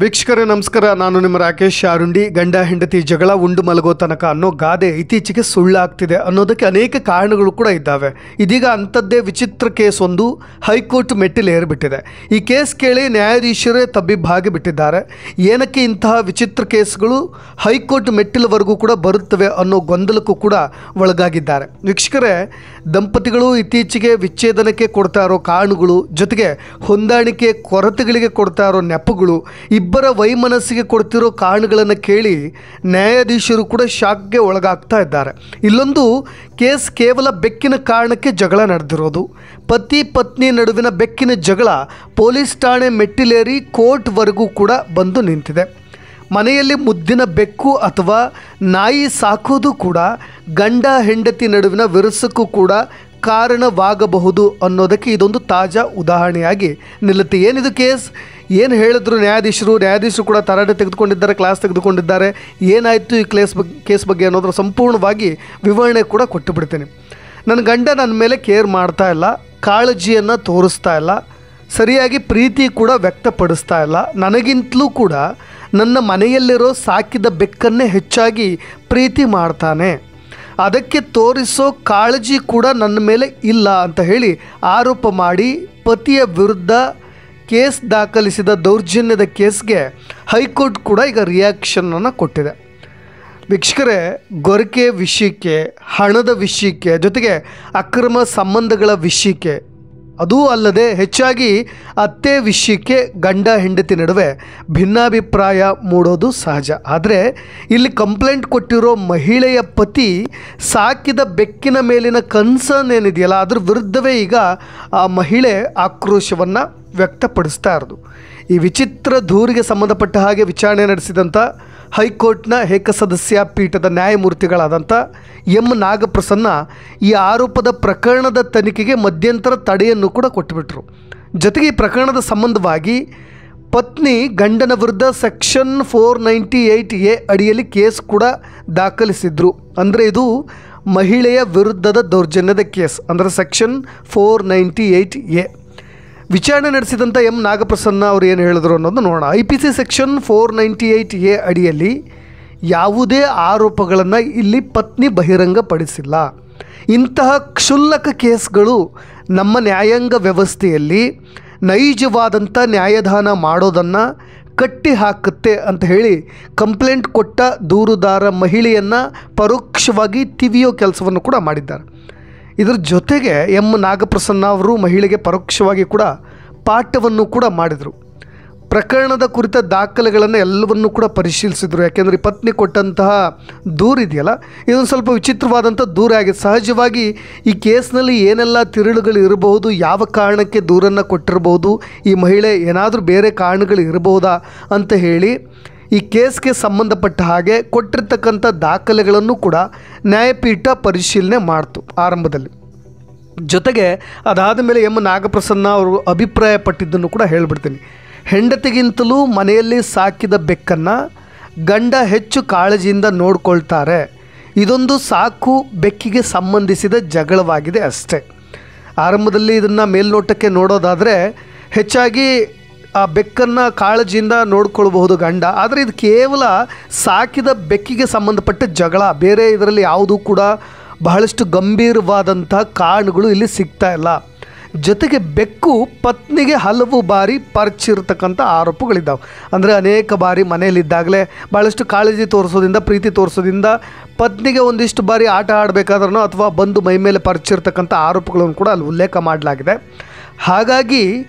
ವೀಕ್ಷಕರೇ ನಮಸ್ಕಾರ. ನಾನು ನಿಮ್ಮ ರಾಕೇಶ್ ಆರುಂಡಿ. ಗಂಡ ಹೆಂಡತಿ ಜಗಳ ಉಂಡು ಮಲಗೋ ತನಕ ಅನ್ನೋ ಗಾದೆ ಇತ್ತೀಚೆಗೆ ಸುಳ್ಳಾಗ್ತಿದೆ ಅನ್ನೋದಕ್ಕೆ ಅನೇಕ ಕಾರಣಗಳು ಕೂಡ ಇದ್ದಾವೆ. ಇದೀಗ ಅಂಥದ್ದೇ ವಿಚಿತ್ರ ಕೇಸ್ ಒಂದು ಹೈಕೋರ್ಟ್ ಮೆಟ್ಟಿಲೇರಿಬಿಟ್ಟಿದೆ. ಈ ಕೇಸ್ ಕೇಳಿ ನ್ಯಾಯಾಧೀಶರೇ ತಬ್ಬಿಬ್ಬಾಗಿ ಬಿಟ್ಟಿದ್ದಾರೆ. ಏನಕ್ಕೆ ಇಂತಹ ವಿಚಿತ್ರ ಕೇಸ್ಗಳು ಹೈಕೋರ್ಟ್ ಮೆಟ್ಟಿಲವರೆಗೂ ಕೂಡ ಬರುತ್ತವೆ ಅನ್ನೋ ಗೊಂದಲಕ್ಕೂ ಕೂಡ ಒಳಗಾಗಿದ್ದಾರೆ. ವೀಕ್ಷಕರೇ, ದಂಪತಿಗಳು ಇತ್ತೀಚೆಗೆ ವಿಚ್ಛೇದನಕ್ಕೆ ಕೊಡ್ತಾ ಇರೋ ಕಾರಣಗಳು, ಜೊತೆಗೆ ಹೊಂದಾಣಿಕೆ ಕೊರತೆಗಳಿಗೆ ಕೊಡ್ತಾ ಇರೋ ನೆಪಗಳು, ಇಬ್ಬರ ವೈಮನಸ್ಸಿಗೆ ಕೊಡ್ತಿರೋ ಕಾರಣಗಳನ್ನು ಕೇಳಿ ನ್ಯಾಯಾಧೀಶರು ಕೂಡ ಶಾಕ್ಗೆ ಒಳಗಾಗ್ತಾ ಇದ್ದಾರೆ. ಇಲ್ಲೊಂದು ಕೇಸ್ ಕೇವಲ ಬೆಕ್ಕಿನ ಕಾರಣಕ್ಕೆ ಜಗಳ ನಡೆದಿರೋದು. ಪತಿ ಪತ್ನಿ ನಡುವಿನ ಬೆಕ್ಕಿನ ಜಗಳ ಪೊಲೀಸ್ ಠಾಣೆ ಮೆಟ್ಟಿಲೇರಿ ಕೋರ್ಟ್ವರೆಗೂ ಕೂಡ ಬಂದು ನಿಂತಿದೆ. ಮನೆಯಲ್ಲಿ ಮುದ್ದಿನ ಬೆಕ್ಕು ಅಥವಾ ನಾಯಿ ಸಾಕೋದು ಕೂಡ ಗಂಡ ಹೆಂಡತಿ ನಡುವಿನ ವಿರಸಕ್ಕೂ ಕೂಡ ಕಾರಣವಾಗಬಹುದು ಅನ್ನೋದಕ್ಕೆ ಇದೊಂದು ತಾಜಾ ಉದಾಹರಣೆಯಾಗಿ ನಿಲ್ಲುತ್ತೆ. ಏನಿದು ಕೇಸ್, ಏನು ಹೇಳಿದ್ರು ನ್ಯಾಯಾಧೀಶರು ಕೂಡ ತರಾಟೆ ತೆಗೆದುಕೊಂಡಿದ್ದಾರೆ, ಕ್ಲಾಸ್ ತೆಗೆದುಕೊಂಡಿದ್ದಾರೆ. ಏನಾಯಿತು ಈ ಕೇಸ್ ಬಗ್ಗೆ ಅನ್ನೋದ್ರ ಸಂಪೂರ್ಣವಾಗಿ ವಿವರಣೆ ಕೂಡ ಕೊಟ್ಟು ಬಿಡ್ತೇನೆ. ನನ್ನ ಗಂಡ ನನ್ನ ಮೇಲೆ ಕೇರ್ ಮಾಡ್ತಾ ಇಲ್ಲ, ಕಾಳಜಿಯನ್ನು ತೋರಿಸ್ತಾ ಇಲ್ಲ, ಸರಿಯಾಗಿ ಪ್ರೀತಿ ಕೂಡ ವ್ಯಕ್ತಪಡಿಸ್ತಾ ಇಲ್ಲ. ನನಗಿಂತಲೂ ಕೂಡ ನನ್ನ ಮನೆಯಲ್ಲಿರೋ ಸಾಕಿದ ಬೆಕ್ಕನ್ನೇ ಹೆಚ್ಚಾಗಿ ಪ್ರೀತಿ ಮಾಡ್ತಾನೆ, ಅದಕ್ಕೆ ತೋರಿಸೋ ಕಾಳಜಿ ಕೂಡ ನನ್ನ ಮೇಲೆ ಇಲ್ಲ ಅಂತ ಹೇಳಿ ಆರೋಪ ಮಾಡಿ ಪತಿಯ ವಿರುದ್ಧ ಕೇಸ್ ದಾಖಲಿಸಿದ ದೌರ್ಜನ್ಯದ ಕೇಸ್ಗೆ ಹೈಕೋರ್ಟ್ ಕೂಡ ಈಗ ರಿಯಾಕ್ಷನನ್ನು ಕೊಟ್ಟಿದೆ. ವೀಕ್ಷಕರೇ, ಗೊರಕೆ ವಿಷಯಕ್ಕೆ, ಹಣದ ವಿಷಯಕ್ಕೆ, ಜೊತೆಗೆ ಅಕ್ರಮ ಸಂಬಂಧಗಳ ವಿಷಯಕ್ಕೆ, ಅದೂ ಅಲ್ಲದೆ ಹೆಚ್ಚಾಗಿ ಅತ್ತೆ ವಿಷಯಕ್ಕೆ ಗಂಡ ಹೆಂಡತಿ ನಡುವೆ ಭಿನ್ನಾಭಿಪ್ರಾಯ ಮೂಡೋದು ಸಹಜ. ಆದರೆ ಇಲ್ಲಿ ಕಂಪ್ಲೇಂಟ್ ಕೊಟ್ಟಿರೋ ಮಹಿಳೆಯ ಪತಿ ಸಾಕಿದ ಬೆಕ್ಕಿನ ಮೇಲಿನ ಕನ್ಸರ್ನ್ ಏನಿದೆಯಲ್ಲ, ಅದ್ರ ವಿರುದ್ಧವೇ ಈಗ ಆ ಮಹಿಳೆ ಆಕ್ರೋಶವನ್ನು ವ್ಯಕ್ತಪಡಿಸ್ತಾ ಇರೋದು. ಈ ವಿಚಿತ್ರ ದೂರಿಗೆ ಸಂಬಂಧಪಟ್ಟ ಹಾಗೆ ವಿಚಾರಣೆ ನಡೆಸಿದಂಥ ಹೈಕೋರ್ಟ್ನ ಏಕಸದಸ್ಯ ಪೀಠದ ನ್ಯಾಯಮೂರ್ತಿಗಳಾದಂಥ ಎಂ ನಾಗಪ್ರಸನ್ನ ಈ ಆರೋಪದ ಪ್ರಕರಣದ ತನಿಖೆಗೆ ಮಧ್ಯಂತರ ತಡೆಯನ್ನು ಕೂಡ ಕೊಟ್ಟುಬಿಟ್ರು. ಜೊತೆಗೆ ಈ ಪ್ರಕರಣದ ಸಂಬಂಧವಾಗಿ ಪತ್ನಿ ಗಂಡನ ವಿರುದ್ಧ ಸೆಕ್ಷನ್ 498A ಅಡಿಯಲ್ಲಿ ಕೇಸ್ ಕೂಡ ದಾಖಲಿಸಿದ್ರು. ಅಂದರೆ ಇದು ಮಹಿಳೆಯ ವಿರುದ್ಧದ ದೌರ್ಜನ್ಯದ ಕೇಸ್, ಅಂದರೆ ಸೆಕ್ಷನ್ 498A. ವಿಚಾರಣೆ ನಡೆಸಿದಂಥ ಎಂ ನಾಗಪ್ರಸನ್ನ ಅವರು ಏನು ಹೇಳಿದ್ರು ಅನ್ನೋದು ನೋಡೋಣ. IPC ಸೆಕ್ಷನ್ 498A ಅಡಿಯಲ್ಲಿ ಯಾವುದೇ ಆರೋಪಗಳನ್ನು ಇಲ್ಲಿ ಪತ್ನಿ ಬಹಿರಂಗಪಡಿಸಿಲ್ಲ. ಇಂತಹ ಕ್ಷುಲ್ಲಕ ಕೇಸ್ಗಳು ನಮ್ಮ ನ್ಯಾಯಾಂಗ ವ್ಯವಸ್ಥೆಯಲ್ಲಿ ನೈಜವಾದಂಥ ನ್ಯಾಯದಾನ ಮಾಡೋದನ್ನು ಕಟ್ಟಿ ಹಾಕುತ್ತೆ ಅಂತ ಹೇಳಿ ಕಂಪ್ಲೇಂಟ್ ಕೊಟ್ಟ ದೂರುದಾರ ಮಹಿಳೆಯನ್ನು ಪರೋಕ್ಷವಾಗಿ ತಿವಿಯೋ ಕೆಲಸವನ್ನು ಕೂಡ ಮಾಡಿದ್ದಾರೆ. ಇದರ ಜೊತೆಗೆ ಎಂ ನಾಗಪ್ರಸನ್ನ ಅವರು ಮಹಿಳೆಗೆ ಪರೋಕ್ಷವಾಗಿ ಕೂಡ ಪಾಠವನ್ನು ಕೂಡ ಮಾಡಿದರು. ಪ್ರಕರಣದ ಕುರಿತ ದಾಖಲೆಗಳನ್ನು ಎಲ್ಲವನ್ನೂ ಕೂಡ ಪರಿಶೀಲಿಸಿದರು. ಯಾಕೆಂದರೆ ಈ ಪತ್ನಿ ಕೊಟ್ಟಂತಹ ದೂರು ಇದೆಯಲ್ಲ, ಇದೊಂದು ಸ್ವಲ್ಪ ವಿಚಿತ್ರವಾದಂಥ ದೂರ ಆಗಿದೆ. ಸಹಜವಾಗಿ ಈ ಕೇಸ್ನಲ್ಲಿ ಏನೆಲ್ಲ ತಿರುಳುಗಳು ಇರಬಹುದು, ಯಾವ ಕಾರಣಕ್ಕೆ ದೂರನ್ನು ಕೊಟ್ಟಿರಬಹುದು, ಈ ಮಹಿಳೆ ಏನಾದರೂ ಬೇರೆ ಕಾರಣಗಳು ಇರಬಹುದಾ ಅಂತ ಹೇಳಿ ಈ ಕೇಸ್ಗೆ ಸಂಬಂಧಪಟ್ಟ ಹಾಗೆ ಕೊಟ್ಟಿರ್ತಕ್ಕಂಥ ದಾಖಲೆಗಳನ್ನು ಕೂಡ ನ್ಯಾಯಪೀಠ ಪರಿಶೀಲನೆ ಮಾಡ್ತು ಆರಂಭದಲ್ಲಿ. ಜೊತೆಗೆ ಅದಾದ ಮೇಲೆ ಎಂ ನಾಗಪ್ರಸನ್ನ ಅವರು ಅಭಿಪ್ರಾಯಪಟ್ಟಿದ್ದನ್ನು ಕೂಡ ಹೇಳಿಬಿಡ್ತೀನಿ. ಹೆಂಡತಿಗಿಂತಲೂ ಮನೆಯಲ್ಲಿ ಸಾಕಿದ ಬೆಕ್ಕನ್ನು ಗಂಡ ಹೆಚ್ಚು ಕಾಳಜಿಯಿಂದ ನೋಡ್ಕೊಳ್ತಾರೆ. ಇದೊಂದು ಸಾಕು ಬೆಕ್ಕಿಗೆ ಸಂಬಂಧಿಸಿದ ಜಗಳವಾಗಿದೆ ಅಷ್ಟೇ. ಆರಂಭದಲ್ಲಿ ಇದನ್ನು ಮೇಲ್ನೋಟಕ್ಕೆ ನೋಡೋದಾದರೆ ಹೆಚ್ಚಾಗಿ ಆ ಬೆಕ್ಕನ್ನು ಕಾಳಜಿಯಿಂದ ನೋಡ್ಕೊಳ್ಬಹುದು ಗಂಡ. ಆದರೆ ಇದು ಕೇವಲ ಸಾಕಿದ ಬೆಕ್ಕಿಗೆ ಸಂಬಂಧಪಟ್ಟ ಜಗಳ, ಬೇರೆ ಇದರಲ್ಲಿ ಯಾವುದೂ ಕೂಡ ಬಹಳಷ್ಟು ಗಂಭೀರವಾದಂಥ ಕಾರಣಗಳು ಇಲ್ಲಿ ಸಿಗ್ತಾ ಇಲ್ಲ. ಜೊತೆಗೆ ಬೆಕ್ಕು ಪತ್ನಿಗೆ ಹಲವು ಬಾರಿ ಪರಿಚಿರ್ತಕ್ಕಂಥ ಆರೋಪಗಳಿದ್ದಾವೆ. ಅಂದರೆ ಅನೇಕ ಬಾರಿ ಮನೆಯಲ್ಲಿದ್ದಾಗಲೇ ಭಾಳಷ್ಟು ಕಾಳಜಿ ತೋರಿಸೋದ್ರಿಂದ, ಪ್ರೀತಿ ತೋರಿಸೋದ್ರಿಂದ ಪತ್ನಿಗೆ ಒಂದಿಷ್ಟು ಬಾರಿ ಆಟ ಆಡಬೇಕಾದ್ರೂ ಅಥವಾ ಬಂದು ಮೈ ಮೇಲೆ ಪರಿಚಿರ್ತಕ್ಕಂಥ ಆರೋಪಗಳನ್ನು ಕೂಡ ಅಲ್ಲಿ ಉಲ್ಲೇಖ ಮಾಡಲಾಗಿದೆ. ಹಾಗಾಗಿ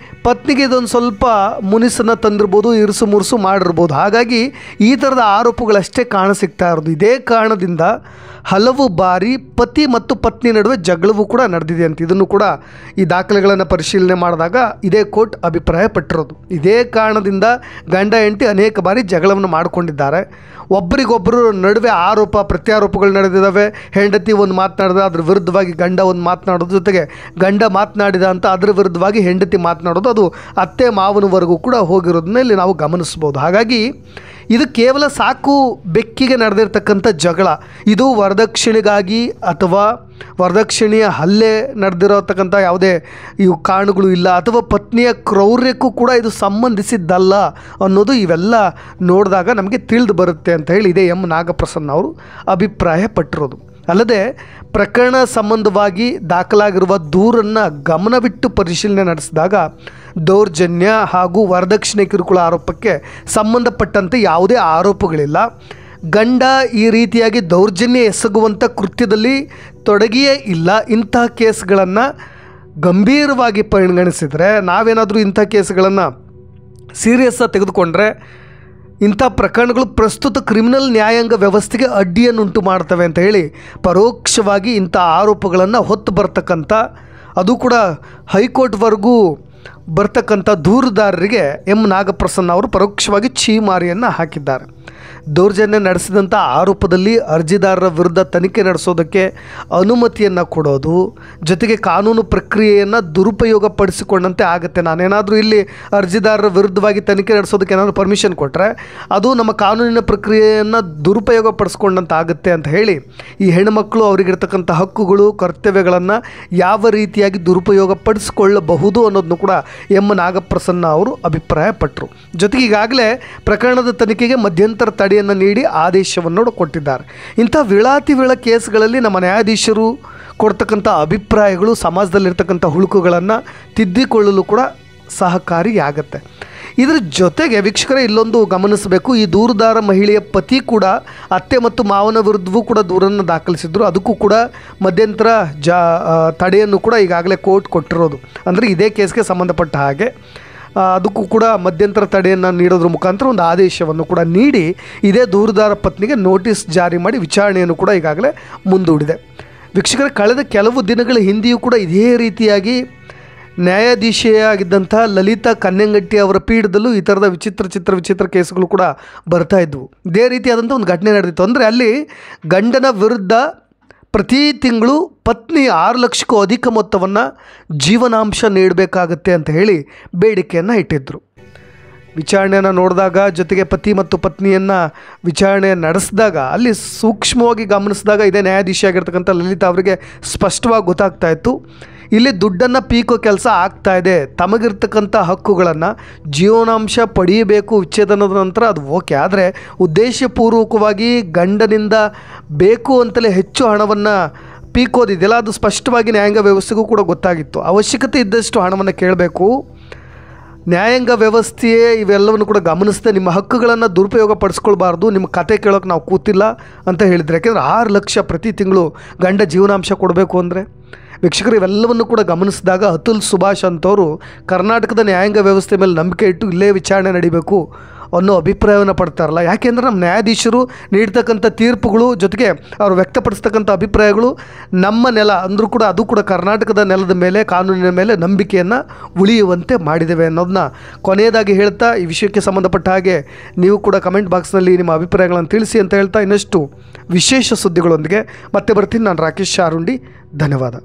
ಪತ್ನಿಗೆ ಇದೊಂದು ಸ್ವಲ್ಪ ಮುನಿಸನ್ನು ತಂದಿರ್ಬೋದು, ಇರುಸು ಮುರುಸು ಮಾಡಿರ್ಬೋದು. ಹಾಗಾಗಿ ಈ ಥರದ ಆರೋಪಗಳಷ್ಟೇ ಕಾಣಸಿಗ್ತಾ ಇರೋದು. ಇದೇ ಕಾರಣದಿಂದ ಹಲವು ಬಾರಿ ಪತಿ ಮತ್ತು ಪತ್ನಿ ನಡುವೆ ಜಗಳವೂ ಕೂಡ ನಡೆದಿದೆ ಅಂತ ಇದನ್ನು ಕೂಡ ಈ ದಾಖಲೆಗಳನ್ನು ಪರಿಶೀಲನೆ ಮಾಡಿದಾಗ ಇದೇ ಕೋರ್ಟ್ ಅಭಿಪ್ರಾಯಪಟ್ಟಿರೋದು. ಇದೇ ಕಾರಣದಿಂದ ಗಂಡ ಹೆಂಡತಿ ಅನೇಕ ಬಾರಿ ಜಗಳವನ್ನು ಮಾಡಿಕೊಂಡಿದ್ದಾರೆ. ಒಬ್ಬರಿಗೊಬ್ಬರು ನಡುವೆ ಆರೋಪ ಪ್ರತ್ಯಾರೋಪಗಳು ನಡೆದಿದ್ದಾವೆ. ಹೆಂಡತಿ ಒಂದು ಮಾತನಾಡಿದ ಅದ್ರ ವಿರುದ್ಧವಾಗಿ ಗಂಡ ಒಂದು ಮಾತನಾಡೋದು, ಜೊತೆಗೆ ಗಂಡ ಮಾತನಾಡಿದ ಅಂತ ಅದರ ವಿರುದ್ಧವಾಗಿ ಹೆಂಡತಿ ಮಾತನಾಡೋದು, ಅದು ಅತ್ತೆ ಮಾವನವರೆಗೂ ಕೂಡ ಹೋಗಿರೋದನ್ನ ಇಲ್ಲಿ ನಾವು ಗಮನಿಸ್ಬೋದು. ಹಾಗಾಗಿ ಇದು ಕೇವಲ ಸಾಕು ಬೆಕ್ಕಿಗೆ ನಡೆದಿರ್ತಕ್ಕಂಥ ಜಗಳ. ಇದು ವರದಕ್ಷಿಣೆಗಾಗಿ ಅಥವಾ ವರದಕ್ಷಿಣೆಯ ಹಲ್ಲೆ ನಡೆದಿರತಕ್ಕಂಥ ಯಾವುದೇ ಇವು ಕಾರಣಗಳು ಇಲ್ಲ, ಅಥವಾ ಪತ್ನಿಯ ಕ್ರೌರ್ಯಕ್ಕೂ ಕೂಡ ಇದು ಸಂಬಂಧಿಸಿದ್ದಲ್ಲ ಅನ್ನೋದು ಇವೆಲ್ಲ ನೋಡಿದಾಗ ನಮಗೆ ತಿಳಿದು ಬರುತ್ತೆ ಅಂತ ಹೇಳಿ ಇದೇ ಎಂ ನಾಗಪ್ರಸನ್ನ ಅವರು ಅಭಿಪ್ರಾಯಪಟ್ಟಿರೋದು. ಅಲ್ಲದೆ ಪ್ರಕರಣ ಸಂಬಂಧವಾಗಿ ದಾಖಲಾಗಿರುವ ದೂರನ್ನು ಗಮನವಿಟ್ಟು ಪರಿಶೀಲನೆ ನಡೆಸಿದಾಗ ದೌರ್ಜನ್ಯ ಹಾಗೂ ವರದಕ್ಷಿಣೆ ಕಿರುಕುಳ ಆರೋಪಕ್ಕೆ ಸಂಬಂಧಪಟ್ಟಂತೆ ಯಾವುದೇ ಆರೋಪಗಳಿಲ್ಲ. ಗಂಡ ಈ ರೀತಿಯಾಗಿ ದೌರ್ಜನ್ಯ ಎಸಗುವಂಥ ಕೃತ್ಯದಲ್ಲಿ ತೊಡಗಿಯೇ ಇಲ್ಲ. ಇಂತಹ ಕೇಸ್ಗಳನ್ನು ಗಂಭೀರವಾಗಿ ಪರಿಗಣಿಸಿದರೆ, ನಾವೇನಾದರೂ ಇಂಥ ಕೇಸ್ಗಳನ್ನು ಸೀರಿಯಸ್ಸಾಗಿ ತೆಗೆದುಕೊಂಡ್ರೆ ಇಂಥ ಪ್ರಕರಣಗಳು ಪ್ರಸ್ತುತ ಕ್ರಿಮಿನಲ್ ನ್ಯಾಯಾಂಗ ವ್ಯವಸ್ಥೆಗೆ ಅಡ್ಡಿಯನ್ನುಂಟು ಮಾಡ್ತವೆ ಅಂತ ಹೇಳಿ ಪರೋಕ್ಷವಾಗಿ ಇಂಥ ಆರೋಪಗಳನ್ನು ಹೊತ್ತು ಬರ್ತಕ್ಕಂಥ, ಅದು ಕೂಡ ಹೈಕೋರ್ಟ್ವರೆಗೂ ಬರ್ತಕ್ಕಂಥ ದೂರುದಾರರಿಗೆ ಎಂ ನಾಗಪ್ರಸನ್ನ ಅವರು ಪರೋಕ್ಷವಾಗಿ ಛೀಮಾರಿಯನ್ನು ಹಾಕಿದ್ದಾರೆ. ದೌರ್ಜನ್ಯ ನಡೆಸಿದಂಥ ಆರೋಪದಲ್ಲಿ ಅರ್ಜಿದಾರರ ವಿರುದ್ಧ ತನಿಖೆ ನಡೆಸೋದಕ್ಕೆ ಅನುಮತಿಯನ್ನು ಕೊಡೋದು, ಜೊತೆಗೆ ಕಾನೂನು ಪ್ರಕ್ರಿಯೆಯನ್ನು ದುರುಪಯೋಗಪಡಿಸಿಕೊಂಡಂತೆ ಆಗುತ್ತೆ. ನಾನೇನಾದರೂ ಇಲ್ಲಿ ಅರ್ಜಿದಾರರ ವಿರುದ್ಧವಾಗಿ ತನಿಖೆ ನಡೆಸೋದಕ್ಕೆ ಏನಾದರೂ ಪರ್ಮಿಷನ್ ಕೊಟ್ಟರೆ ಅದು ನಮ್ಮ ಕಾನೂನಿನ ಪ್ರಕ್ರಿಯೆಯನ್ನು ದುರುಪಯೋಗಪಡಿಸ್ಕೊಂಡಂತೆ ಆಗುತ್ತೆ ಅಂತ ಹೇಳಿ ಈ ಹೆಣ್ಣುಮಕ್ಕಳು ಅವರಿಗಿರ್ತಕ್ಕಂಥ ಹಕ್ಕುಗಳು ಕರ್ತವ್ಯಗಳನ್ನು ಯಾವ ರೀತಿಯಾಗಿ ದುರುಪಯೋಗಪಡಿಸಿಕೊಳ್ಳಬಹುದು ಅನ್ನೋದನ್ನು ಕೂಡ ಎಂ ನಾಗಪ್ರಸನ್ನ ಅವರು ಅಭಿಪ್ರಾಯಪಟ್ಟರು. ಜೊತೆಗೆ ಈಗಾಗಲೇ ಪ್ರಕರಣದ ತನಿಖೆಗೆ ಮಧ್ಯಂತರ ತಡೆಯನ್ನು ನೀಡಿ ಆದೇಶವನ್ನು ಕೊಟ್ಟಿದ್ದಾರೆ. ಇಂಥ ವಿಳಾತಿ ಕೇಸ್ಗಳಲ್ಲಿ ನಮ್ಮ ನ್ಯಾಯಾಧೀಶರು ಕೊಡ್ತಕ್ಕಂಥ ಅಭಿಪ್ರಾಯಗಳು ಸಮಾಜದಲ್ಲಿರ್ತಕ್ಕಂಥ ಹುಳುಕುಗಳನ್ನು ತಿದ್ದಿಕೊಳ್ಳಲು ಕೂಡ ಸಹಕಾರಿಯಾಗತ್ತೆ. ಇದರ ಜೊತೆಗೆ ವೀಕ್ಷಕರೇ ಇಲ್ಲೊಂದು ಗಮನಿಸಬೇಕು, ಈ ದೂರುದಾರ ಮಹಿಳೆಯ ಪತಿ ಕೂಡ ಅತ್ತೆ ಮತ್ತು ಮಾವನ ವಿರುದ್ಧವೂ ಕೂಡ ದೂರನ್ನು ದಾಖಲಿಸಿದ್ರು. ಅದಕ್ಕೂ ಕೂಡ ಮಧ್ಯಂತರ ತಡೆಯನ್ನು ಕೂಡ ಈಗಾಗಲೇ ಕೋರ್ಟ್ ಕೊಟ್ಟಿರೋದು. ಅಂದರೆ ಇದೇ ಕೇಸ್ಗೆ ಸಂಬಂಧಪಟ್ಟ ಹಾಗೆ ಅದಕ್ಕೂ ಕೂಡ ಮಧ್ಯಂತರ ತಡೆಯನ್ನು ನೀಡೋದ್ರ ಮುಖಾಂತರ ಒಂದು ಆದೇಶವನ್ನು ಕೂಡ ನೀಡಿ ಇದೇ ದೂರುದಾರ ಪತ್ನಿಗೆ ನೋಟಿಸ್ ಜಾರಿ ಮಾಡಿ ವಿಚಾರಣೆಯನ್ನು ಕೂಡ ಈಗಾಗಲೇ ಮುಂದೂಡಿದೆ. ವೀಕ್ಷಕರ, ಕಳೆದ ಕೆಲವು ದಿನಗಳ ಹಿಂದೆಯೂ ಕೂಡ ಇದೇ ರೀತಿಯಾಗಿ ನ್ಯಾಯಾಧೀಶೆಯಾಗಿದ್ದಂಥ ಲಲಿತಾ ಕನ್ಯಂಗಟ್ಟಿ ಅವರ ಪೀಠದಲ್ಲೂ ಈ ಥರದ ವಿಚಿತ್ರ ಕೇಸುಗಳು ಕೂಡ ಬರ್ತಾ ಇದ್ವು. ಇದೇ ರೀತಿಯಾದಂಥ ಒಂದು ಘಟನೆ ನಡೆದಿತ್ತು. ಅಂದರೆ ಅಲ್ಲಿ ಗಂಡನ ವಿರುದ್ಧ ಪ್ರತಿ ತಿಂಗಳು ಪತ್ನಿ 6 ಲಕ್ಷಕ್ಕೂ ಅಧಿಕ ಮೊತ್ತವನ್ನು ಜೀವನಾಂಶ ನೀಡಬೇಕಾಗತ್ತೆ ಅಂತ ಹೇಳಿ ಬೇಡಿಕೆಯನ್ನು ಇಟ್ಟಿದ್ದರು. ವಿಚಾರಣೆಯನ್ನು ನೋಡಿದಾಗ, ಜೊತೆಗೆ ಪತಿ ಮತ್ತು ಪತ್ನಿಯನ್ನು ವಿಚಾರಣೆ ನಡೆಸಿದಾಗ ಅಲ್ಲಿ ಸೂಕ್ಷ್ಮವಾಗಿ ಗಮನಿಸಿದಾಗ ಇದೇ ನ್ಯಾಯಾಧೀಶಿಯಾಗಿರ್ತಕ್ಕಂಥ ಲಲಿತಾ ಅವರಿಗೆ ಸ್ಪಷ್ಟವಾಗಿ ಗೊತ್ತಾಗ್ತಾ ಇತ್ತು, ಇಲ್ಲಿ ದುಡ್ಡನ್ನು ಪೀಕೋ ಕೆಲಸ ಆಗ್ತಾ ಇದೆ. ತಮಗಿರ್ತಕ್ಕಂಥ ಹಕ್ಕುಗಳನ್ನು ಜೀವನಾಂಶ ಪಡೆಯಬೇಕು ವಿಚ್ಛೇದನದ ನಂತರ, ಅದು ಓಕೆ. ಆದರೆ ಉದ್ದೇಶಪೂರ್ವಕವಾಗಿ ಗಂಡನಿಂದ ಬೇಕು ಅಂತಲೇ ಹೆಚ್ಚು ಹಣವನ್ನು ಪೀಕೋದಿದೆಯಲ್ಲ, ಅದು ಸ್ಪಷ್ಟವಾಗಿ ನ್ಯಾಯಾಂಗ ವ್ಯವಸ್ಥೆಗೂ ಕೂಡ ಗೊತ್ತಾಗಿತ್ತು. ಅವಶ್ಯಕತೆ ಇದ್ದಷ್ಟು ಹಣವನ್ನು ಕೇಳಬೇಕು. ನ್ಯಾಯಾಂಗ ವ್ಯವಸ್ಥೆಯೇ ಇವೆಲ್ಲವನ್ನು ಕೂಡ ಗಮನಿಸದೆ ನಿಮ್ಮ ಹಕ್ಕುಗಳನ್ನು ದುರುಪಯೋಗ ಪಡಿಸ್ಕೊಳ್ಬಾರ್ದು, ನಿಮ್ಮ ಕತೆ ಕೇಳೋಕೆ ನಾವು ಕೂತಿಲ್ಲ ಅಂತ ಹೇಳಿದರೆ. ಯಾಕೆಂದರೆ 6 ಲಕ್ಷ ಪ್ರತಿ ತಿಂಗಳು ಗಂಡ ಜೀವನಾಂಶ ಕೊಡಬೇಕು ಅಂದರೆ ವೀಕ್ಷಕರು ಇವೆಲ್ಲವನ್ನು ಕೂಡ ಗಮನಿಸಿದಾಗ ಅತುಲ್ ಸುಭಾಷ್ ಅಂತವರು ಕರ್ನಾಟಕದ ನ್ಯಾಯಾಂಗ ವ್ಯವಸ್ಥೆ ಮೇಲೆ ನಂಬಿಕೆ ಇಟ್ಟು ಇಲ್ಲೇ ವಿಚಾರಣೆ ನಡೀಬೇಕು ಅನ್ನೋ ಅಭಿಪ್ರಾಯವನ್ನು ಪಡ್ತಾರಲ್ಲ. ಯಾಕೆಂದರೆ ನಮ್ಮ ನ್ಯಾಯಾಧೀಶರು ನೀಡ್ತಕ್ಕಂಥ ತೀರ್ಪುಗಳು, ಜೊತೆಗೆ ಅವರು ವ್ಯಕ್ತಪಡಿಸ್ತಕ್ಕಂಥ ಅಭಿಪ್ರಾಯಗಳು ನಮ್ಮ ನೆಲ ಅಂದರೂ ಕೂಡ ಅದು ಕೂಡ ಕರ್ನಾಟಕದ ನೆಲದ ಮೇಲೆ, ಕಾನೂನಿನ ಮೇಲೆ ನಂಬಿಕೆಯನ್ನು ಉಳಿಯುವಂತೆ ಮಾಡಿದ್ದೇವೆ ಅನ್ನೋದನ್ನ ಕೊನೆಯದಾಗಿ ಹೇಳ್ತಾ, ಈ ವಿಷಯಕ್ಕೆ ಸಂಬಂಧಪಟ್ಟ ಹಾಗೆ ನೀವು ಕೂಡ ಕಮೆಂಟ್ ಬಾಕ್ಸ್ನಲ್ಲಿ ನಿಮ್ಮ ಅಭಿಪ್ರಾಯಗಳನ್ನು ತಿಳಿಸಿ ಅಂತ ಹೇಳ್ತಾ, ಇನ್ನಷ್ಟು ವಿಶೇಷ ಸುದ್ದಿಗಳೊಂದಿಗೆ ಮತ್ತೆ ಬರ್ತೀನಿ. ನಾನು ರಾಕೇಶ್ ಶಾರುಂಡಿ. ಧನ್ಯವಾದ.